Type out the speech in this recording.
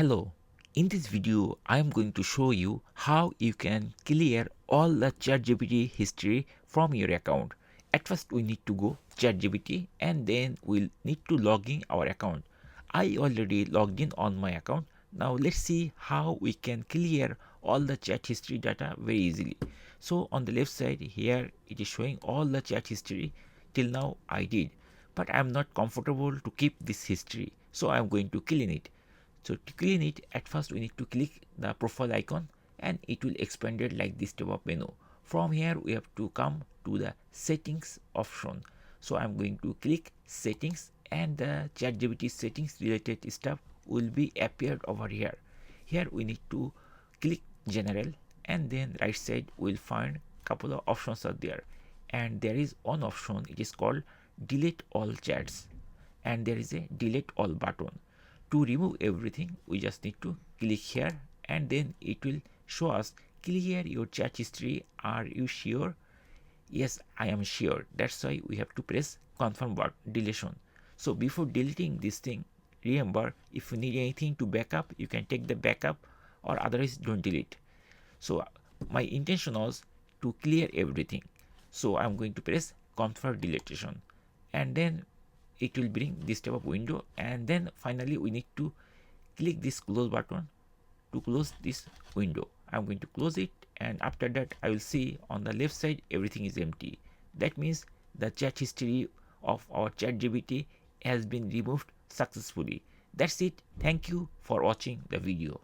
Hello, in this video I am going to show you how you can clear all the ChatGPT history from your account. At first we need to go ChatGPT and then we'll need to log in our account. I already logged in on my account. Now let's see how we can clear all the chat history data very easily. So on the left side here it is showing all the chat history till now I did, but I am not comfortable to keep this history, so I am going to clean it. So to clean it, at first we need to click the profile icon and it will expand it like this type of menu. From here we have to come to the settings option. So I'm going to click settings and the ChatGPT settings related stuff will be appeared over here. Here we need to click general and then right side we'll find couple of options are there, and there is one option, it is called delete all chats, and there is a delete all button. To remove everything we just need to click here and then it will show us clear your chat history. Are you sure? Yes, I am sure. That's why we have to press confirm deletion. So before deleting this thing, remember, if you need anything to backup, you can take the backup, or otherwise don't delete. So my intention was to clear everything, so I'm going to press confirm deletion and then it will bring this type of window, and then finally we need to click this close button to close this window. I'm going to close it, and after that I will see on the left side everything is empty. That means the chat history of our ChatGPT has been removed successfully. That's it. Thank you for watching the video.